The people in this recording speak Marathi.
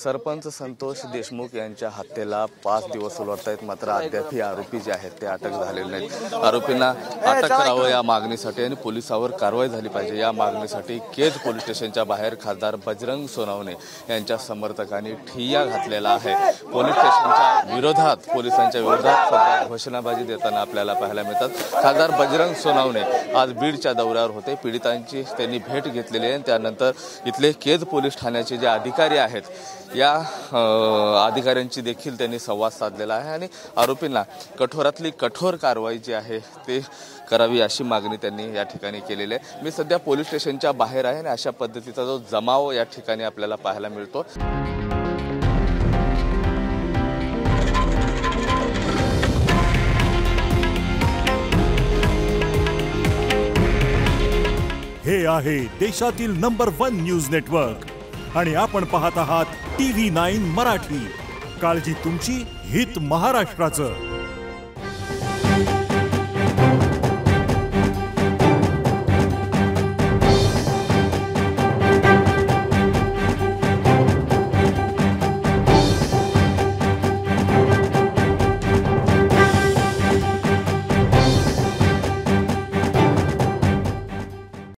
सरपंच संतोष देशमुख यांच्या हत्येला 5 दिवस उलटत आहेत, मात्र अद्याप आरोपी जे आहेत ते अटक झालेले नाहीत। आरोपींना अटक करावं या मागणीसाठी आणि पोलिसांवर कारवाई झाली पाहिजे या मागणीसाठी केज पोलीस स्टेशनच्या बाहेर खासदार बजरंग सोनवणे यांच्या समर्थकांनी ठिय्या घातलेला आहे। पोलीस स्टेशनच्या विरोधात पोलिसांच्या विरोधात सध्या घोषणाबाजी देताना आपल्याला पाहायला मिळतात। खासदार बजरंग सोनवणे आज बीडच्या दौऱ्यावर होते, पीडितांची त्यांनी भेट घेतलेली आहे। त्यानंतर इथले केज पोलीस ठाण्याचे जे अधिकारी आहेत या अधिकाऱ्यांची देखील त्यांनी संवाद साधलेला आहे आणि आरोपींना कठोरातली कठोर कारवाई जी आहे ते करावी अशी मागणी त्यांनी या ठिकाणी केलेली आहे। मी सध्या पोलीस स्टेशनच्या बाहेर आहे आणि अशा पद्धतीचा जो जमाव या ठिकाणी आपल्याला पाहायला मिळतो। हे आहे देशातील नंबर 1 न्यूज नेटवर्क आणि आपण पाहत आहात TV9 मराठी। काळजी तुमची, हित महाराष्ट्राचं।